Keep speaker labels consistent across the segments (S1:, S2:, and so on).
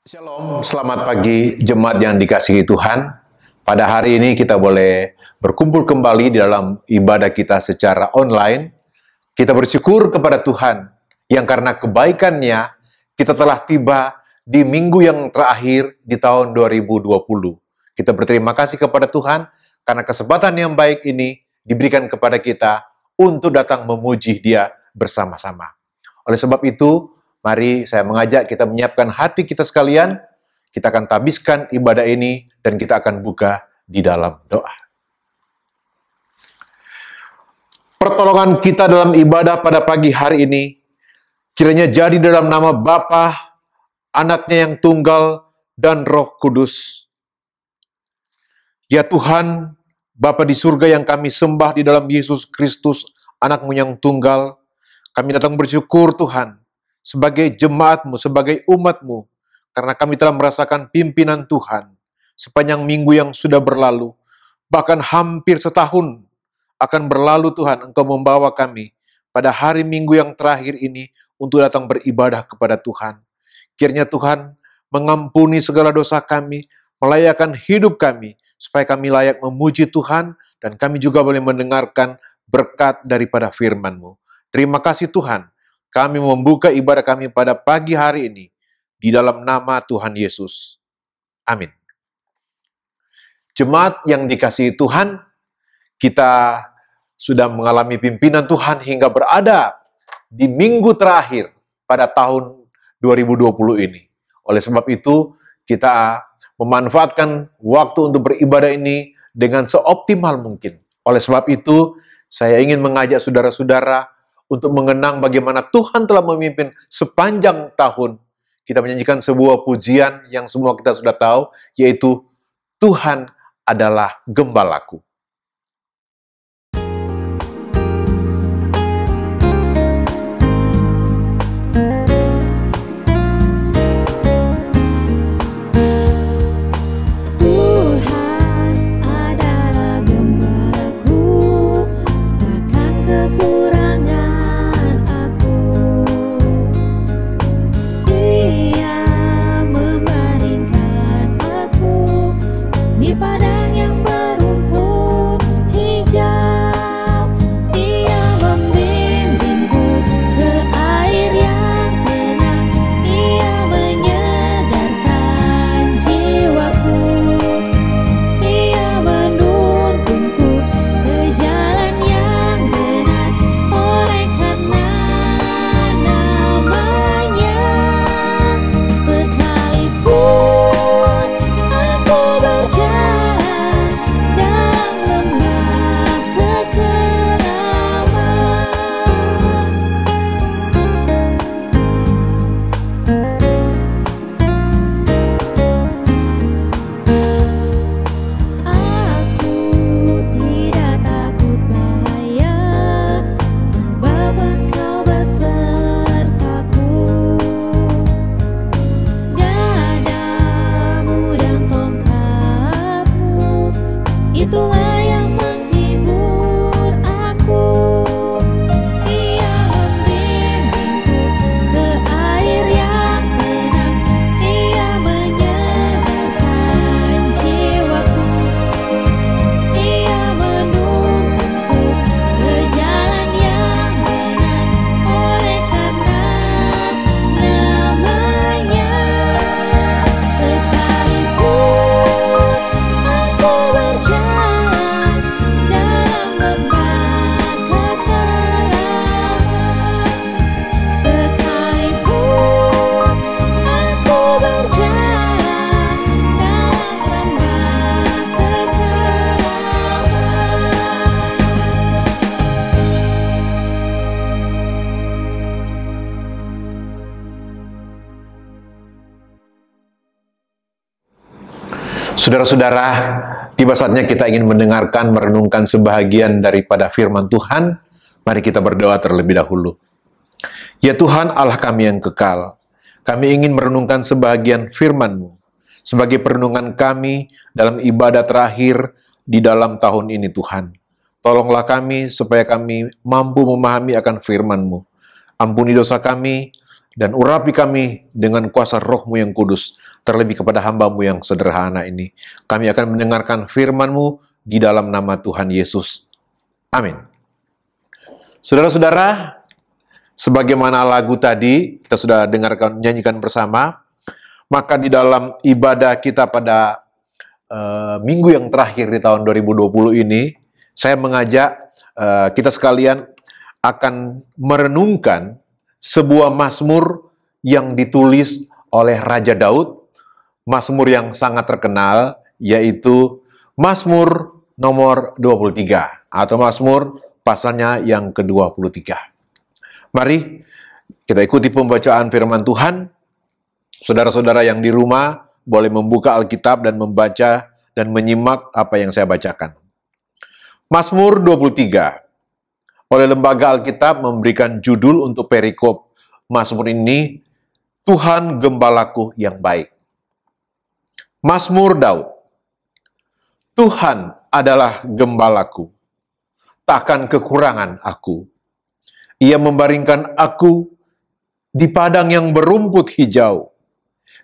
S1: Shalom, selamat pagi jemaat yang dikasihi Tuhan. Pada hari ini kita boleh berkumpul kembali di dalam ibadah kita secara online. Kita bersyukur kepada Tuhan yang karena kebaikannya kita telah tiba di minggu yang terakhir di tahun 2020. Kita berterima kasih kepada Tuhan karena kesempatan yang baik ini diberikan kepada kita untuk datang memuji Dia bersama-sama. Oleh sebab itu, mari saya mengajak kita menyiapkan hati kita sekalian. Kita akan tabiskan ibadah ini dan kita akan buka di dalam doa. Pertolongan kita dalam ibadah pada pagi hari ini kiranya jadi dalam nama Bapa, Anaknya yang tunggal, dan Roh Kudus. Ya Tuhan, Bapa di surga yang kami sembah di dalam Yesus Kristus, Anak-Mu yang tunggal, kami datang bersyukur Tuhan, sebagai jemaat-Mu, sebagai umat-Mu, karena kami telah merasakan pimpinan Tuhan sepanjang minggu yang sudah berlalu, bahkan hampir setahun akan berlalu Tuhan, Engkau membawa kami pada hari Minggu yang terakhir ini untuk datang beribadah kepada Tuhan. Kiranya Tuhan mengampuni segala dosa kami, melayakkan hidup kami, supaya kami layak memuji Tuhan, dan kami juga boleh mendengarkan berkat daripada firman-Mu. Terima kasih Tuhan. Kami membuka ibadah kami pada pagi hari ini di dalam nama Tuhan Yesus. Amin. Jemaat yang dikasihi Tuhan, kita sudah mengalami pimpinan Tuhan hingga berada di minggu terakhir pada tahun 2020 ini. Oleh sebab itu, kita memanfaatkan waktu untuk beribadah ini dengan seoptimal mungkin. Oleh sebab itu, saya ingin mengajak saudara-saudara untuk mengenang bagaimana Tuhan telah memimpin sepanjang tahun. Kita menyanyikan sebuah pujian yang semua kita sudah tahu, yaitu Tuhan adalah gembalaku.
S2: Padang yang berumput hijau, Dia membimbingku ke air yang tenang, Dia menyegarkan jiwaku, Dia menuntunku ke jalan yang benar, oleh karena namanya. Sekalipun aku berjalan itulah yang menghibur aku. Dia membimbingku ke air yang tenang, Dia menyegarkan jiwaku, Dia menuntunku ke jalan yang benar, oleh karena namanya. Sekalipun aku berjalan dalam lembah kekeraman, sekalipun aku berjalan dalam lembah
S1: Saudara-saudara, tiba saatnya kita ingin mendengarkan, merenungkan sebahagian daripada firman Tuhan. Mari kita berdoa terlebih dahulu. Ya Tuhan Allah kami yang kekal, kami ingin merenungkan sebahagian firman-Mu sebagai perenungan kami dalam ibadah terakhir di dalam tahun ini Tuhan. Tolonglah kami supaya kami mampu memahami akan firman-Mu. Ampuni dosa kami, dan urapi kami dengan kuasa Roh-Mu yang kudus, terlebih kepada hamba-Mu yang sederhana ini. Kami akan mendengarkan firman-Mu di dalam nama Tuhan Yesus. Amin. Saudara-saudara, sebagaimana lagu tadi kita sudah dengarkan, nyanyikan bersama, maka di dalam ibadah kita pada minggu yang terakhir di tahun 2020 ini, saya mengajak kita sekalian akan merenungkan sebuah mazmur yang ditulis oleh Raja Daud, mazmur yang sangat terkenal, yaitu Mazmur nomor 23, atau Mazmur pasalnya yang ke-23. Mari kita ikuti pembacaan firman Tuhan. Saudara-saudara yang di rumah boleh membuka Alkitab dan membaca dan menyimak apa yang saya bacakan. Mazmur 23. Oleh Lembaga Alkitab memberikan judul untuk perikop Mazmur ini, Tuhan Gembalaku yang Baik. Mazmur Daud. Tuhan adalah gembalaku, takkan kekurangan aku. Ia membaringkan aku di padang yang berumput hijau.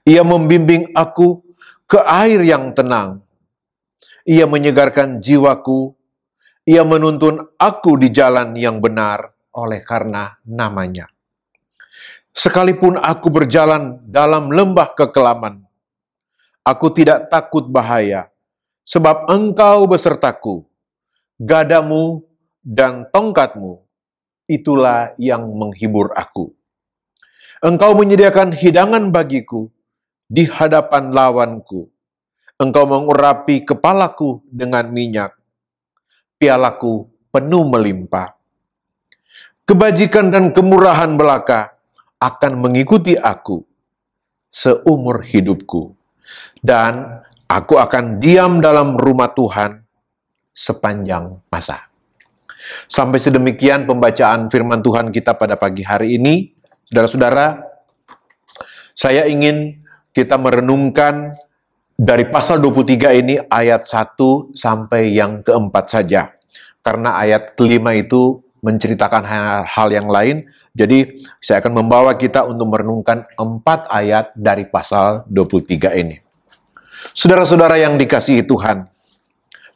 S1: Ia membimbing aku ke air yang tenang. Ia menyegarkan jiwaku. Ia menuntun aku di jalan yang benar oleh karena namanya. Sekalipun aku berjalan dalam lembah kekelaman, aku tidak takut bahaya, sebab Engkau besertaku. Gadamu dan tongkatmu, itulah yang menghibur aku. Engkau menyediakan hidangan bagiku di hadapan lawanku. Engkau mengurapi kepalaku dengan minyak. Pialaku penuh melimpah. Kebajikan dan kemurahan belaka akan mengikuti aku seumur hidupku. Dan aku akan diam dalam rumah Tuhan sepanjang masa. Sampai sedemikian pembacaan firman Tuhan kita pada pagi hari ini. Saudara-saudara, saya ingin kita merenungkan dari pasal 23 ini ayat 1 sampai yang keempat saja. Karena ayat kelima itu menceritakan hal yang lain. Jadi saya akan membawa kita untuk merenungkan 4 ayat dari pasal 23 ini. Saudara-saudara yang dikasihi Tuhan,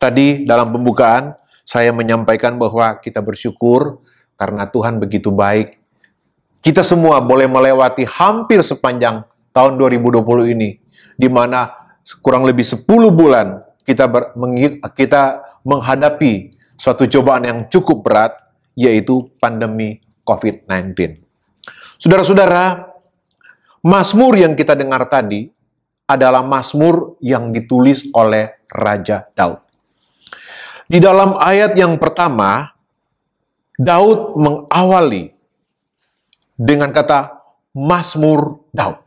S1: tadi dalam pembukaan saya menyampaikan bahwa kita bersyukur karena Tuhan begitu baik. Kita semua boleh melewati hampir sepanjang tahun 2020 ini, di mana kurang lebih 10 bulan kita menghadapi suatu cobaan yang cukup berat, yaitu pandemi COVID-19. Saudara-saudara, mazmur yang kita dengar tadi adalah mazmur yang ditulis oleh Raja Daud. Di dalam ayat yang pertama, Daud mengawali dengan kata Mazmur Daud.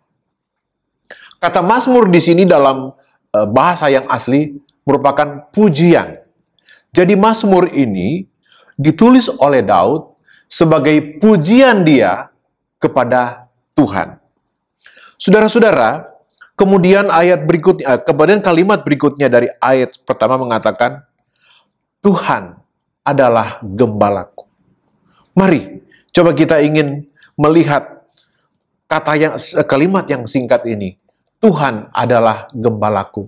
S1: Kata Mazmur di sini dalam bahasa yang asli merupakan pujian. Jadi Mazmur ini ditulis oleh Daud sebagai pujian dia kepada Tuhan. Saudara-saudara, kemudian kalimat berikutnya dari ayat pertama mengatakan, Tuhan adalah gembalaku. Mari, coba kita ingin melihat kalimat yang singkat ini. Tuhan adalah gembalaku.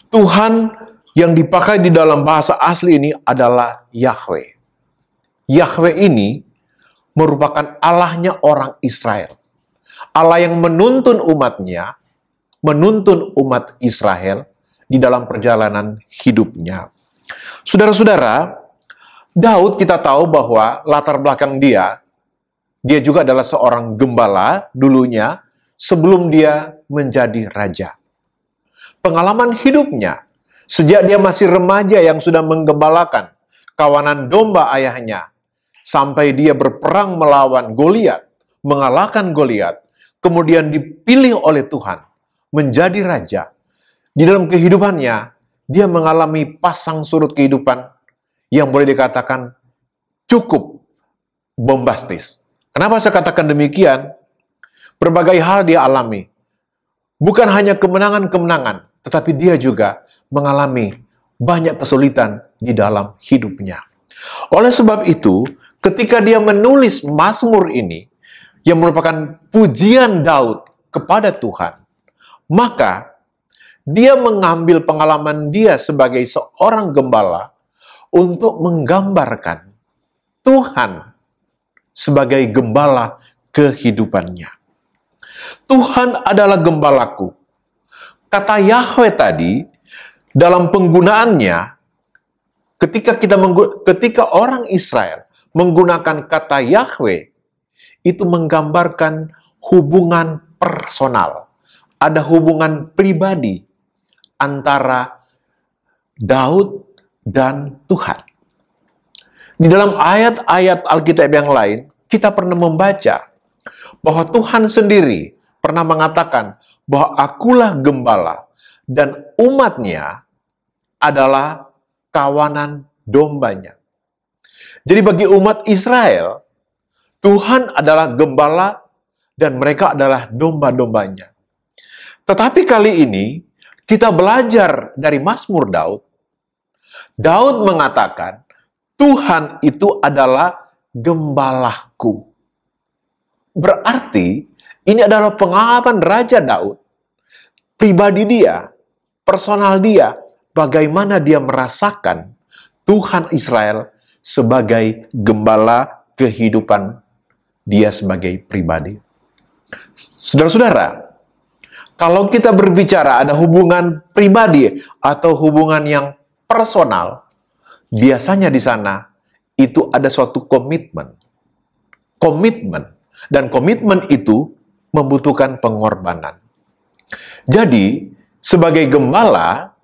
S1: Tuhan yang dipakai di dalam bahasa asli ini adalah Yahweh. Yahweh ini merupakan Allahnya orang Israel. Allah yang menuntun umatnya, menuntun umat Israel di dalam perjalanan hidupnya. Saudara-saudara, Daud kita tahu bahwa latar belakang dia juga adalah seorang gembala dulunya sebelum dia menjadi raja. Pengalaman hidupnya, sejak dia masih remaja yang sudah menggembalakan kawanan domba ayahnya, sampai dia berperang melawan Goliat, mengalahkan Goliat, kemudian dipilih oleh Tuhan menjadi raja. Di dalam kehidupannya, dia mengalami pasang surut kehidupan yang boleh dikatakan cukup bombastis. Kenapa saya katakan demikian? Berbagai hal dia alami. Bukan hanya kemenangan-kemenangan, tetapi dia juga mengalami banyak kesulitan di dalam hidupnya. Oleh sebab itu, ketika dia menulis Mazmur ini, yang merupakan pujian Daud kepada Tuhan, maka dia mengambil pengalaman dia sebagai seorang gembala untuk menggambarkan Tuhan sebagai gembala kehidupannya. Tuhan adalah gembalaku. Kata Yahweh tadi, dalam penggunaannya, ketika orang Israel menggunakan kata Yahweh, itu menggambarkan hubungan personal. Ada hubungan pribadi antara Daud dan Tuhan. Di dalam ayat-ayat Alkitab yang lain, kita pernah membaca bahwa Tuhan sendiri pernah mengatakan bahwa akulah gembala dan umatnya adalah kawanan dombanya. Jadi bagi umat Israel, Tuhan adalah gembala dan mereka adalah domba-dombanya. Tetapi kali ini, kita belajar dari Mazmur Daud. Daud mengatakan, Tuhan itu adalah gembalaku. Berarti, ini adalah pengalaman Raja Daud. Pribadi dia, personal dia, bagaimana dia merasakan Tuhan Israel sebagai gembala kehidupan dia sebagai pribadi. Saudara-saudara, kalau kita berbicara ada hubungan pribadi atau hubungan yang personal, biasanya di sana itu ada suatu komitmen. Dan komitmen itu membutuhkan pengorbanan. Jadi, sebagai gembala,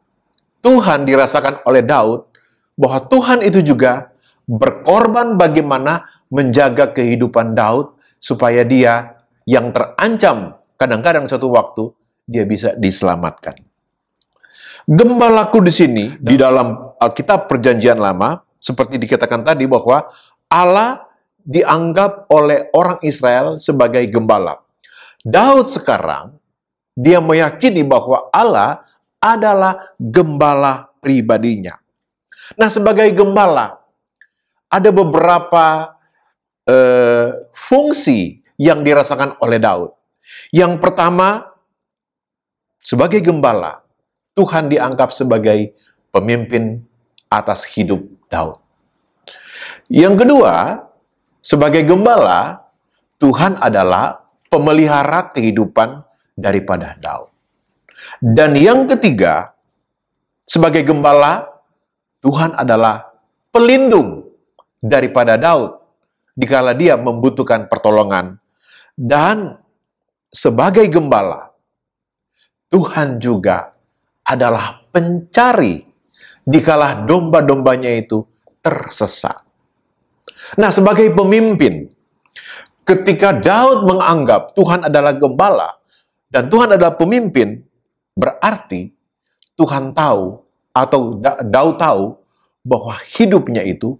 S1: Tuhan dirasakan oleh Daud bahwa Tuhan itu juga berkorban bagaimana menjaga kehidupan Daud supaya dia yang terancam kadang-kadang suatu waktu dia bisa diselamatkan. Gembalaku di sini di dalam Alkitab Perjanjian Lama seperti dikatakan tadi bahwa Allah dianggap oleh orang Israel sebagai gembala. Daud sekarang dia meyakini bahwa Allah adalah gembala pribadinya. Nah, sebagai gembala ada beberapa fungsi yang dirasakan oleh Daud. Yang pertama, sebagai gembala, Tuhan dianggap sebagai pemimpin atas hidup Daud. Yang kedua, sebagai gembala, Tuhan adalah pemelihara kehidupan daripada Daud. Dan yang ketiga, sebagai gembala, Tuhan adalah pelindung daripada Daud dikala dia membutuhkan pertolongan. Dan sebagai gembala, Tuhan juga adalah pencari dikala domba-dombanya itu tersesat. Nah, sebagai pemimpin, ketika Daud menganggap Tuhan adalah gembala dan Tuhan adalah pemimpin, berarti Tuhan tahu atau Daud tahu bahwa hidupnya itu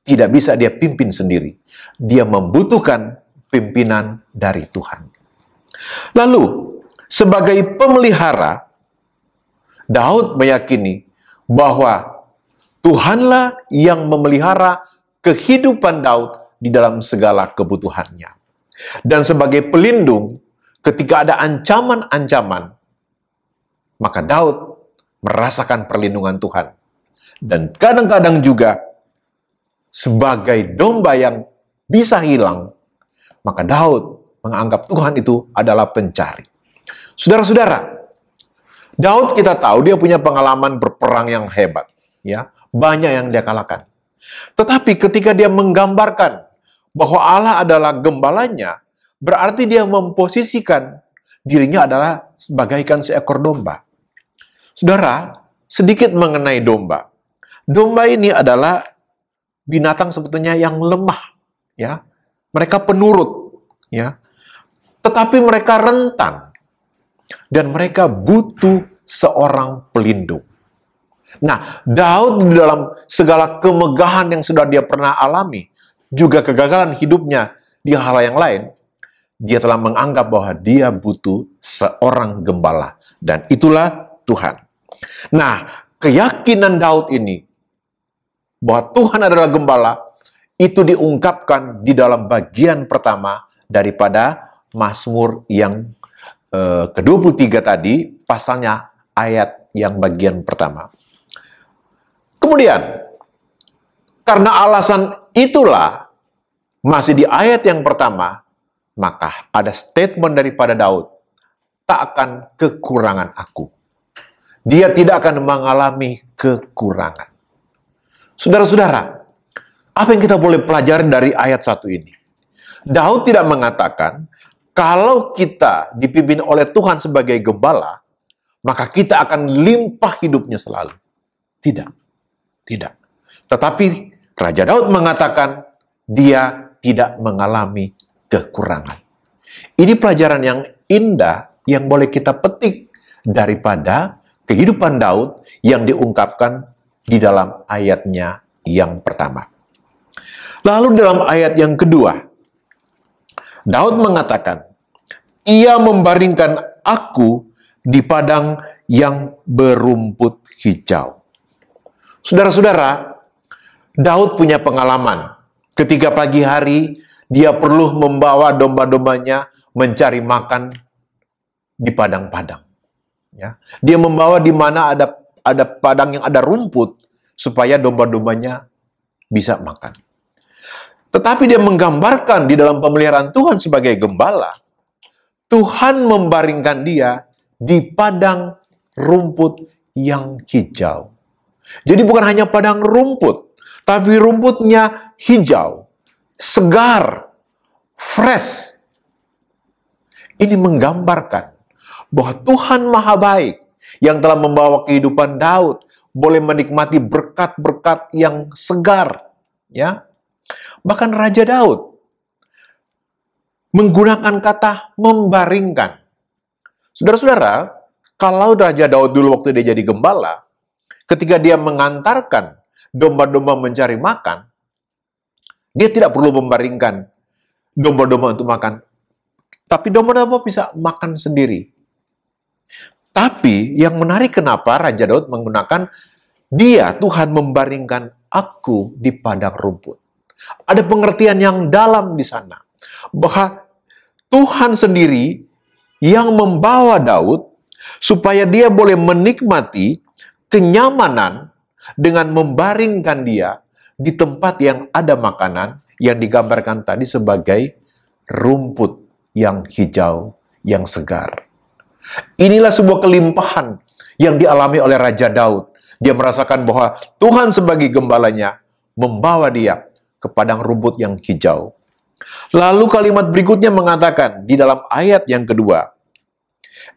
S1: tidak bisa dia pimpin sendiri. Dia membutuhkan pimpinan dari Tuhan. Lalu, sebagai pemelihara, Daud meyakini bahwa Tuhanlah yang memelihara kehidupan Daud di dalam segala kebutuhannya. Dan sebagai pelindung, ketika ada ancaman-ancaman, maka Daud merasakan perlindungan Tuhan. Dan kadang-kadang juga, sebagai domba yang bisa hilang, maka Daud menganggap Tuhan itu adalah pencari. Saudara-saudara, Daud kita tahu dia punya pengalaman berperang yang hebat, ya, banyak yang dia kalahkan. Tetapi ketika dia menggambarkan bahwa Allah adalah gembalanya, berarti dia memposisikan dirinya adalah sebagaikan seekor domba. Saudara, sedikit mengenai domba. Domba ini adalah binatang sebetulnya yang lemah, ya. Mereka penurut, ya. Tetapi mereka rentan dan mereka butuh seorang pelindung. Nah, Daud di dalam segala kemegahan yang sudah dia pernah alami, juga kegagalan hidupnya di hal yang lain, dia telah menganggap bahwa dia butuh seorang gembala dan itulah Tuhan. Nah, keyakinan Daud ini bahwa Tuhan adalah gembala, itu diungkapkan di dalam bagian pertama daripada Mazmur yang ke-23 tadi, pasalnya ayat yang bagian pertama. Kemudian, karena alasan itulah, masih di ayat yang pertama, maka ada statement daripada Daud, tak akan kekurangan aku. Dia tidak akan mengalami kekurangan. Saudara-saudara, apa yang kita boleh pelajari dari ayat 1 ini? Daud tidak mengatakan, kalau kita dipimpin oleh Tuhan sebagai gembala, maka kita akan limpah hidupnya selalu. Tidak. Tidak. Tetapi Raja Daud mengatakan, dia tidak mengalami kekurangan. Ini pelajaran yang indah yang boleh kita petik daripada kehidupan Daud yang diungkapkan di dalam ayatnya yang pertama. Lalu dalam ayat yang kedua, Daud mengatakan, ia membaringkan aku di padang yang berumput hijau. Saudara-saudara, Daud punya pengalaman. Ketika pagi hari, dia perlu membawa domba-dombanya mencari makan di padang-padang. Ya. Dia membawa di mana ada padang yang ada rumput, supaya domba-dombanya bisa makan. Tetapi dia menggambarkan di dalam pemeliharaan Tuhan sebagai gembala, Tuhan membaringkan dia di padang rumput yang hijau. Jadi bukan hanya padang rumput, tapi rumputnya hijau, segar, fresh. Ini menggambarkan bahwa Tuhan Maha Baik yang telah membawa kehidupan Daud boleh menikmati berkat-berkat yang segar. Ya, bahkan Raja Daud menggunakan kata membaringkan. Saudara-saudara, kalau Raja Daud dulu waktu dia jadi gembala, ketika dia mengantarkan domba-domba mencari makan, dia tidak perlu membaringkan domba-domba untuk makan. Tapi domba-domba bisa makan sendiri. Tapi yang menarik kenapa Raja Daud menggunakan dia, Tuhan membaringkan aku di padang rumput. Ada pengertian yang dalam di sana. Bahwa Tuhan sendiri yang membawa Daud supaya dia boleh menikmati kenyamanan dengan membaringkan dia di tempat yang ada makanan yang digambarkan tadi sebagai rumput yang hijau, yang segar. Inilah sebuah kelimpahan yang dialami oleh Raja Daud. Dia merasakan bahwa Tuhan sebagai gembalanya membawa dia ke padang rumput yang hijau. Lalu kalimat berikutnya mengatakan di dalam ayat yang kedua,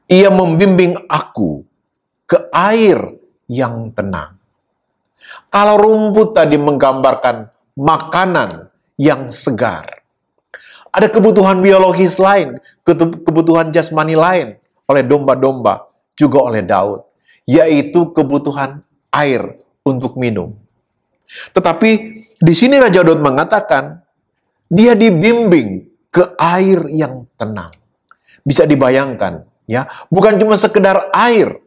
S1: ia membimbing aku ke air yang tenang. Kalau rumput tadi menggambarkan makanan yang segar, ada kebutuhan biologis lain, kebutuhan jasmani lain oleh domba-domba, juga oleh Daud, yaitu kebutuhan air untuk minum. Tetapi di sini Raja Daud mengatakan, dia dibimbing ke air yang tenang. Bisa dibayangkan, ya, bukan cuma sekedar air,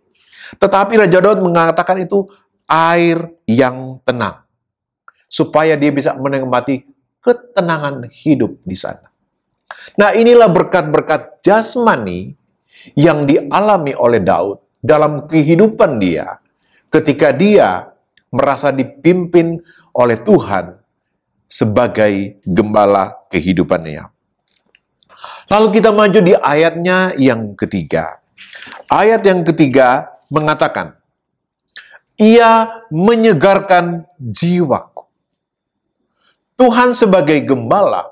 S1: tetapi Raja Daud mengatakan itu air yang tenang, supaya dia bisa menikmati ketenangan hidup di sana. Nah, inilah berkat-berkat jasmani yang dialami oleh Daud dalam kehidupan dia ketika dia merasa dipimpin oleh Tuhan sebagai gembala kehidupannya. Lalu kita maju di ayatnya yang ketiga. Ayat yang ketiga mengatakan, ia menyegarkan jiwaku. Tuhan sebagai gembala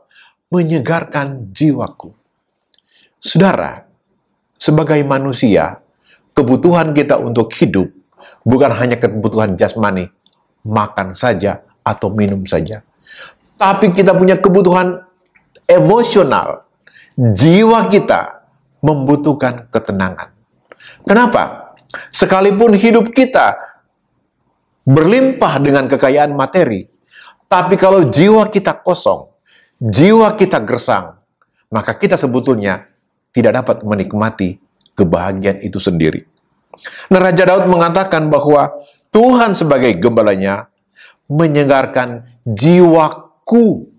S1: menyegarkan jiwaku. Saudara, sebagai manusia, kebutuhan kita untuk hidup bukan hanya kebutuhan jasmani, makan saja atau minum saja. Tapi kita punya kebutuhan emosional. Jiwa kita membutuhkan ketenangan. Kenapa? Sekalipun hidup kita berlimpah dengan kekayaan materi, tapi kalau jiwa kita kosong, jiwa kita gersang, maka kita sebetulnya tidak dapat menikmati kebahagiaan itu sendiri. Nah, Raja Daud mengatakan bahwa Tuhan sebagai gembalanya menyegarkan jiwaku.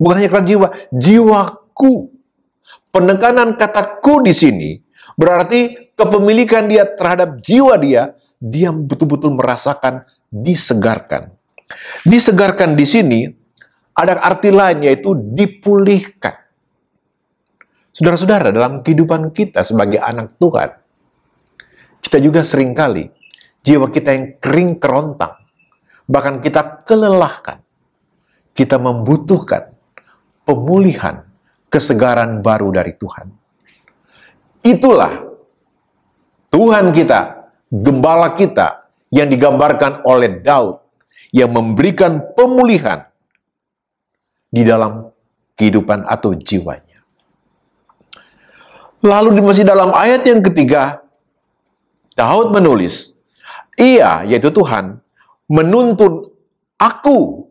S1: Bukan hanya kerajaan jiwa, jiwaku. Penekanan kata ku di sini berarti kepemilikan dia terhadap jiwa dia betul-betul merasakan disegarkan. Disegarkan di sini ada arti lain, yaitu dipulihkan. Saudara-saudara, dalam kehidupan kita sebagai anak Tuhan, kita juga seringkali jiwa kita yang kering kerontang, bahkan kita kelelahkan. Kita membutuhkan pemulihan, kesegaran baru dari Tuhan. Itulah Tuhan kita, gembala kita, yang digambarkan oleh Daud, yang memberikan pemulihan di dalam kehidupan atau jiwanya. Lalu masih dalam ayat yang ketiga, Daud menulis, Ia, yaitu Tuhan, menuntun aku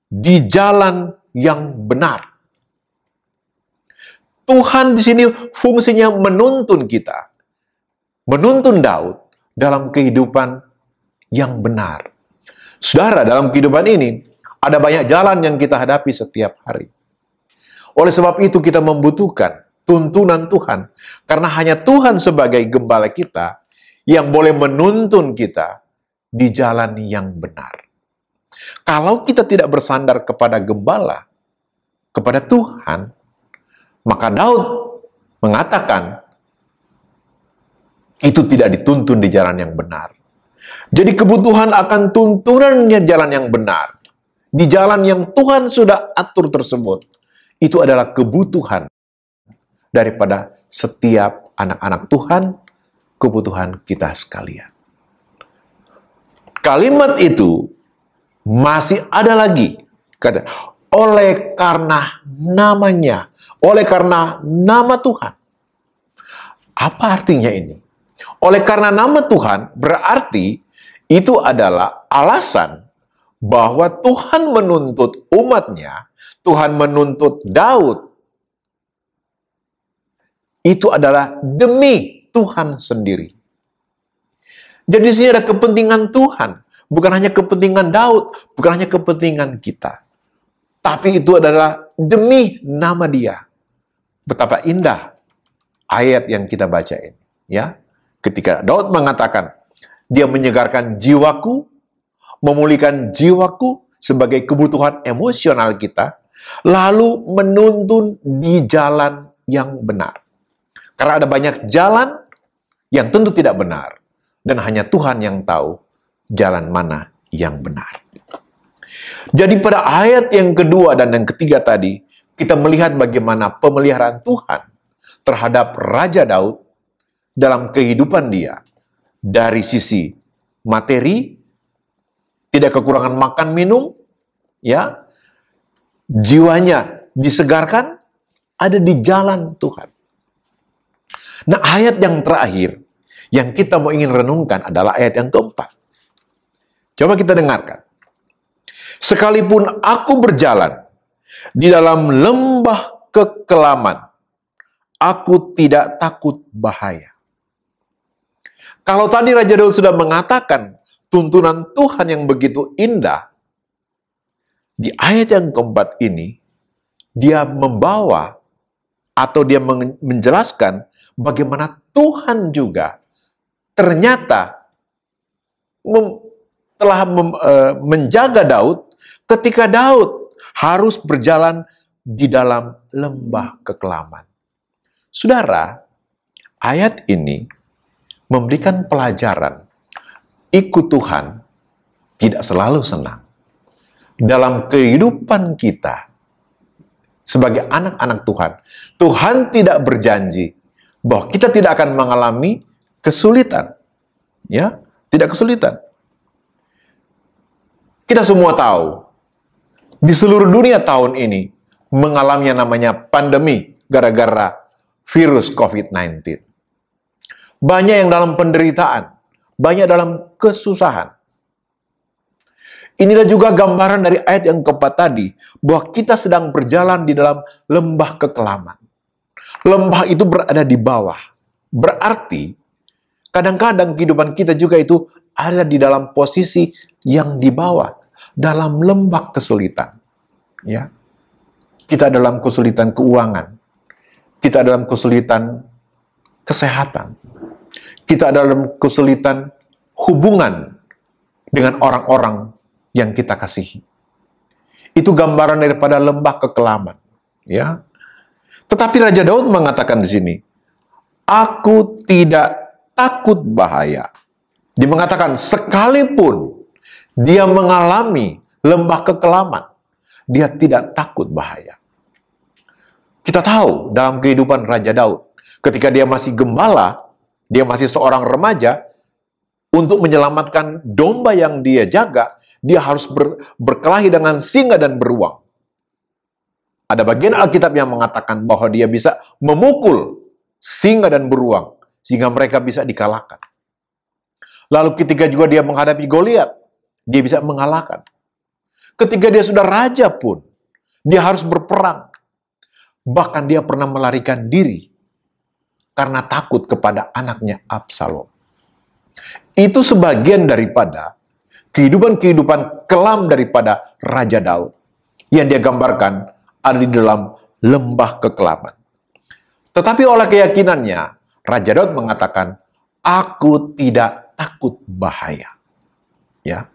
S1: di jalan yang benar. Tuhan di sini fungsinya menuntun kita, menuntun Daud dalam kehidupan yang benar. Saudara, dalam kehidupan ini ada banyak jalan yang kita hadapi setiap hari. Oleh sebab itu kita membutuhkan tuntunan Tuhan, karena hanya Tuhan sebagai gembala kita yang boleh menuntun kita di jalan yang benar. Kalau kita tidak bersandar kepada gembala, kepada Tuhan, maka Daud mengatakan itu tidak dituntun di jalan yang benar. Jadi kebutuhan akan tuntunannya jalan yang benar, di jalan yang Tuhan sudah atur tersebut, itu adalah kebutuhan daripada setiap anak-anak Tuhan, kebutuhan kita sekalian. Kalimat itu masih ada lagi, kata, oleh karena namanya, oleh karena nama Tuhan. Apa artinya ini? Oleh karena nama Tuhan berarti itu adalah alasan bahwa Tuhan menuntut umatnya, Tuhan menuntut Daud, itu adalah demi Tuhan sendiri. Jadi di sini ada kepentingan Tuhan, bukan hanya kepentingan Daud, bukan hanya kepentingan kita. Tapi itu adalah demi nama Dia. Betapa indah ayat yang kita baca ini, ya. Ketika Daud mengatakan, dia menyegarkan jiwaku, memulihkan jiwaku sebagai kebutuhan emosional kita, lalu menuntun di jalan yang benar. Karena ada banyak jalan yang tentu tidak benar, dan hanya Tuhan yang tahu jalan mana yang benar. Jadi pada ayat yang kedua dan yang ketiga tadi, kita melihat bagaimana pemeliharaan Tuhan terhadap Raja Daud dalam kehidupan dia, dari sisi materi, tidak kekurangan makan minum, ya, jiwanya disegarkan, ada di jalan Tuhan. Nah, ayat yang terakhir yang kita mau ingin renungkan adalah ayat yang keempat. Coba kita dengarkan. Sekalipun aku berjalan di dalam lembah kekelaman, aku tidak takut bahaya. Kalau tadi Raja Daud sudah mengatakan tuntunan Tuhan yang begitu indah, di ayat yang keempat ini, dia membawa atau dia menjelaskan bagaimana Tuhan juga ternyata telah menjaga Daud ketika Daud harus berjalan di dalam lembah kekelaman. Saudara, ayat ini memberikan pelajaran, ikut Tuhan tidak selalu senang. Dalam kehidupan kita sebagai anak-anak Tuhan, Tuhan tidak berjanji bahwa kita tidak akan mengalami kesulitan. Ya, tidak kesulitan. Kita semua tahu, di seluruh dunia tahun ini mengalami yang namanya pandemi gara-gara virus COVID-19. Banyak yang dalam penderitaan, banyak dalam kesusahan. Inilah juga gambaran dari ayat yang keempat tadi, bahwa kita sedang berjalan di dalam lembah kekelaman. Lembah itu berada di bawah. Berarti, kadang-kadang kehidupan kita juga itu ada di dalam posisi yang di bawah, dalam lembah kesulitan. Ya. kita dalam kesulitan keuangan, kita dalam kesulitan kesehatan, kita dalam kesulitan hubungan dengan orang-orang yang kita kasihi. Itu gambaran daripada lembah kekelaman, ya. Tetapi Raja Daud mengatakan di sini, aku tidak takut bahaya. Dia mengatakan sekalipun dia mengalami lembah kekelaman, dia tidak takut bahaya. Kita tahu dalam kehidupan Raja Daud, ketika dia masih gembala, dia masih seorang remaja, untuk menyelamatkan domba yang dia jaga, dia harus berkelahi dengan singa dan beruang. Ada bagian Alkitab yang mengatakan bahwa dia bisa memukul singa dan beruang, sehingga mereka bisa dikalahkan. Lalu ketika juga dia menghadapi Goliat, dia bisa mengalahkan. Ketika dia sudah raja pun, dia harus berperang. Bahkan dia pernah melarikan diri karena takut kepada anaknya Absalom. Itu sebagian daripada kehidupan-kehidupan kelam daripada Raja Daud yang dia gambarkan ada di dalam lembah kekelaman. Tetapi oleh keyakinannya, Raja Daud mengatakan, aku tidak takut bahaya. Ya.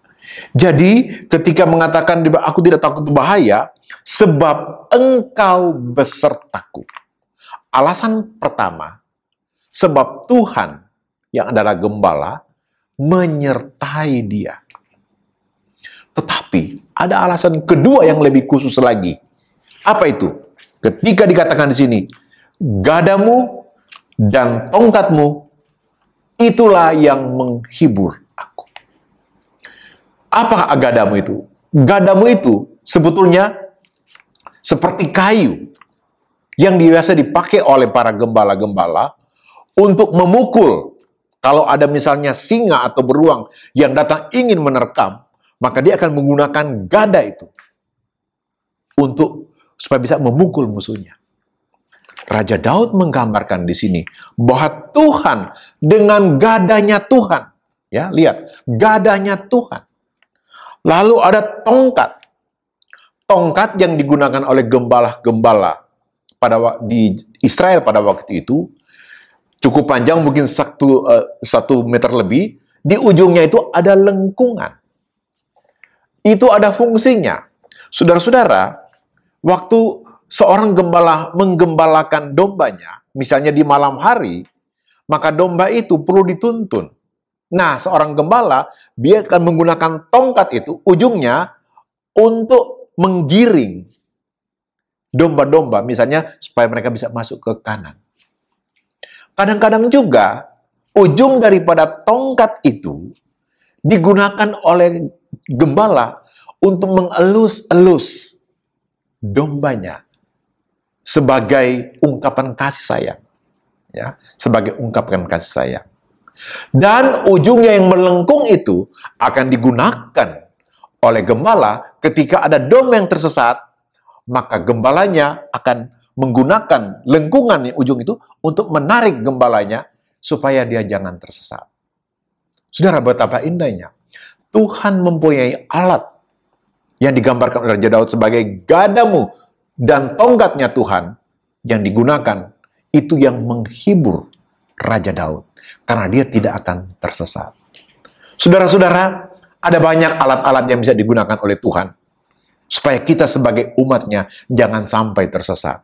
S1: Jadi ketika mengatakan aku tidak takut bahaya, sebab engkau besertaku. Alasan pertama, sebab Tuhan yang adalah gembala menyertai dia. Tetapi ada alasan kedua yang lebih khusus lagi. Apa itu? Ketika dikatakan di sini, gadamu dan tongkatmu itulah yang menghibur aku. Apa gadamu itu? Gadamu itu sebetulnya seperti kayu yang biasa dipakai oleh para gembala-gembala untuk memukul. Kalau ada misalnya singa atau beruang yang datang ingin menerkam, maka dia akan menggunakan gada itu untuk supaya bisa memukul musuhnya. Raja Daud menggambarkan di sini bahwa Tuhan dengan gadanya Tuhan, ya lihat gadanya Tuhan. Lalu ada tongkat, tongkat yang digunakan oleh gembala-gembala di Israel pada waktu itu cukup panjang, mungkin 1 meter lebih. Di ujungnya itu ada lengkungan. Itu ada fungsinya. Saudara-saudara, waktu seorang gembala menggembalakan dombanya, misalnya di malam hari, maka domba itu perlu dituntun. Nah, seorang gembala, dia akan menggunakan tongkat itu, ujungnya, untuk menggiring domba-domba, misalnya supaya mereka bisa masuk ke kanan. Kadang-kadang juga, ujung daripada tongkat itu digunakan oleh gembala untuk mengelus-elus dombanya sebagai ungkapan kasih sayang, ya, sebagai ungkapan kasih sayang. Dan ujungnya yang melengkung itu akan digunakan oleh gembala ketika ada domba yang tersesat, maka gembalanya akan menggunakan lengkungan yang ujung itu untuk menarik gembalanya supaya dia jangan tersesat. Saudara, betapa indahnya Tuhan mempunyai alat yang digambarkan oleh Raja Daud sebagai gadamu dan tongkatnya Tuhan yang digunakan, itu yang menghibur Raja Daud karena dia tidak akan tersesat. Saudara-saudara, ada banyak alat-alat yang bisa digunakan oleh Tuhan supaya kita sebagai umatnya jangan sampai tersesat.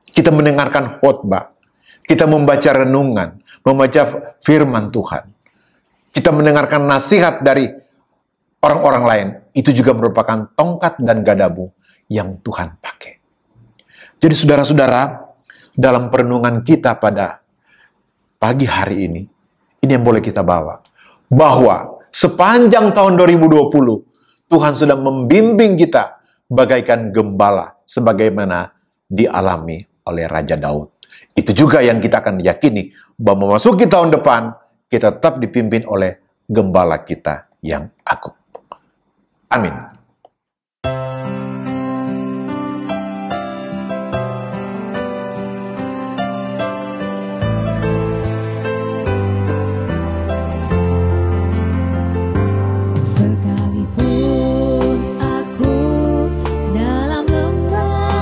S1: Kita mendengarkan khotbah, kita membaca renungan, membaca firman Tuhan, kita mendengarkan nasihat dari orang-orang lain, itu juga merupakan tongkat dan gadamu yang Tuhan pakai. Jadi saudara-saudara, dalam perenungan kita pada pagi hari ini yang boleh kita bawa, bahwa sepanjang tahun 2020, Tuhan sudah membimbing kita bagaikan gembala, sebagaimana dialami oleh Raja Daud. Itu juga yang kita akan yakini, bahwa memasuki tahun depan, kita tetap dipimpin oleh gembala kita yang agung. Amin.
S2: Sekalipun aku dalam lembah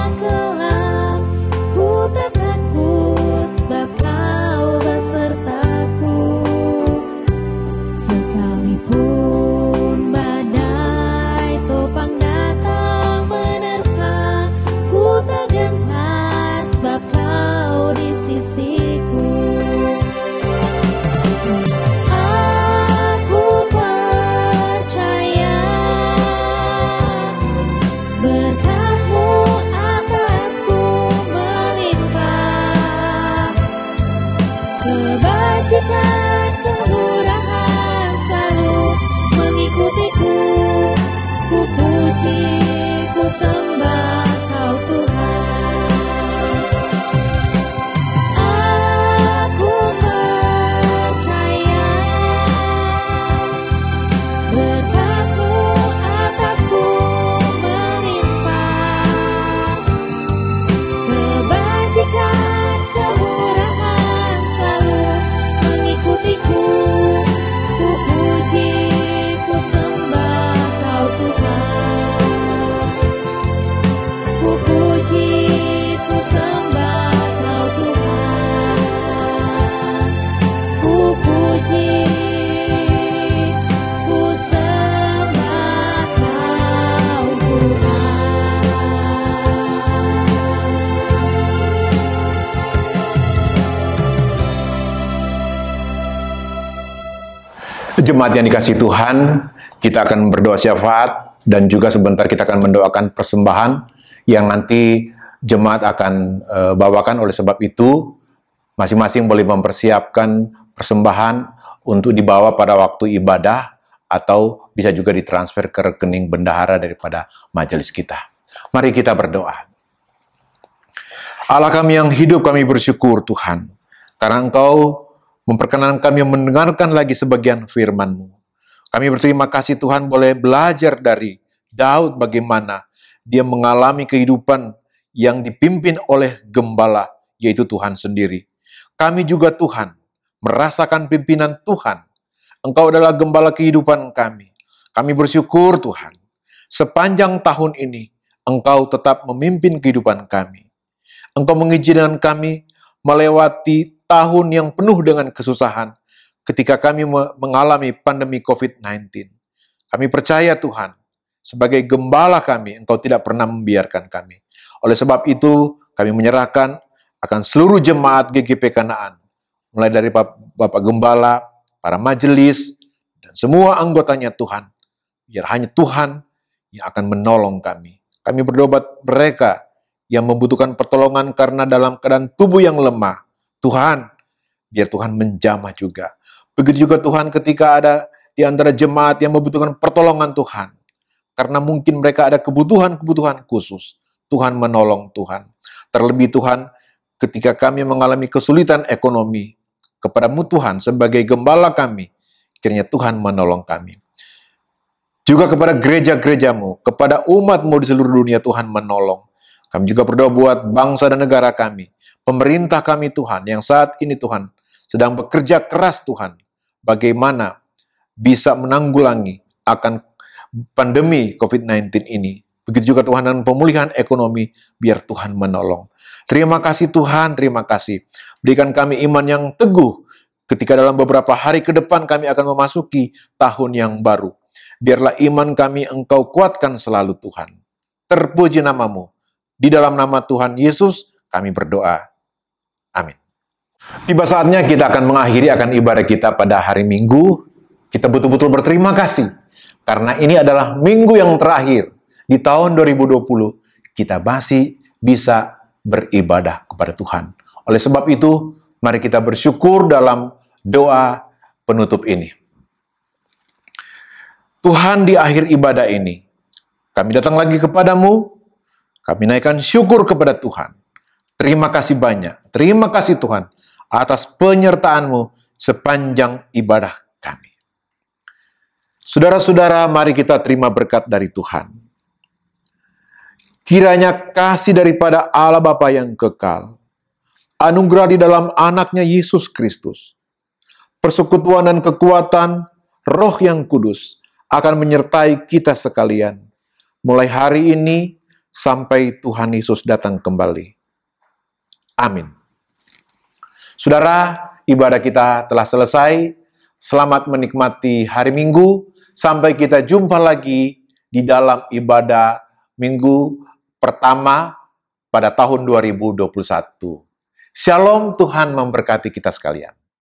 S2: Kebajikan, kemurahan selalu mengikutiku. Ku puji, ku sembah Kau Tuhan. Aku percaya berkat-Mu atasku melimpah. Kebajikan, kemurahan selalu mengikutiku. Ku puji, ku sembah Kau Tuhan. Ku puji, ku sembah Kau Tuhan. Ku puji, ku sembah Kau Tuhan.
S1: Jemaat yang dikasihi Tuhan, kita akan berdoa syafaat dan juga sebentar kita akan mendoakan persembahan yang nanti jemaat akan bawakan. Oleh sebab itu, masing-masing boleh mempersiapkan persembahan untuk dibawa pada waktu ibadah atau bisa juga ditransfer ke rekening bendahara daripada majelis kita. Mari kita berdoa. Allah kami yang hidup, kami bersyukur Tuhan, karena Engkau memperkenankan kami mendengarkan lagi sebagian firman-Mu. Kami berterima kasih Tuhan boleh belajar dari Daud bagaimana dia mengalami kehidupan yang dipimpin oleh gembala, yaitu Tuhan sendiri. Kami juga Tuhan, merasakan pimpinan Tuhan. Engkau adalah gembala kehidupan kami. Kami bersyukur Tuhan, sepanjang tahun ini Engkau tetap memimpin kehidupan kami. Engkau mengizinkan kami melewati tahun yang penuh dengan kesusahan ketika kami mengalami pandemi COVID-19. Kami percaya Tuhan, sebagai gembala kami, Engkau tidak pernah membiarkan kami. Oleh sebab itu, kami menyerahkan akan seluruh jemaat GGP Kanaan, mulai dari Bapak Gembala, para majelis, dan semua anggotanya Tuhan. Biar hanya Tuhan yang akan menolong kami. Kami berdoa buat mereka yang membutuhkan pertolongan karena dalam keadaan tubuh yang lemah. Tuhan, biar Tuhan menjamah juga. Begitu juga Tuhan ketika ada di antara jemaat yang membutuhkan pertolongan Tuhan. Karena mungkin mereka ada kebutuhan-kebutuhan khusus. Tuhan menolong Tuhan. Terlebih Tuhan, ketika kami mengalami kesulitan ekonomi, kepadamu Tuhan sebagai gembala kami, kiranya Tuhan menolong kami. Juga kepada gereja-gerejamu, kepada umatmu di seluruh dunia Tuhan menolong. Kami juga berdoa buat bangsa dan negara kami, pemerintah kami Tuhan, yang saat ini Tuhan sedang bekerja keras Tuhan, bagaimana bisa menanggulangi akan pandemi COVID-19 ini. Begitu juga Tuhan dan pemulihan ekonomi, biar Tuhan menolong. Terima kasih Tuhan, terima kasih. Berikan kami iman yang teguh, ketika dalam beberapa hari ke depan kami akan memasuki tahun yang baru. Biarlah iman kami Engkau kuatkan selalu Tuhan. Terpuji namamu. Di dalam nama Tuhan Yesus kami berdoa. Amin. Tiba saatnya kita akan mengakhiri akan ibadah kita pada hari Minggu. Kita betul-betul berterima kasih. Karena ini adalah minggu yang terakhir di tahun 2020. Kita masih bisa beribadah kepada Tuhan. Oleh sebab itu, mari kita bersyukur dalam doa penutup ini. Tuhan, di akhir ibadah ini, kami datang lagi kepadamu, kami naikkan syukur kepada Tuhan. Terima kasih banyak, terima kasih Tuhan, atas penyertaan-Mu sepanjang ibadah kami. Saudara-saudara, mari kita terima berkat dari Tuhan. Kiranya kasih daripada Allah Bapa yang kekal, anugerah di dalam anaknya Yesus Kristus, persekutuan dan kekuatan Roh yang Kudus, akan menyertai kita sekalian, mulai hari ini sampai Tuhan Yesus datang kembali. Amin. Saudara, ibadah kita telah selesai. Selamat menikmati hari Minggu. Sampai kita jumpa lagi di dalam ibadah Minggu pertama pada tahun 2021. Shalom, Tuhan memberkati kita sekalian.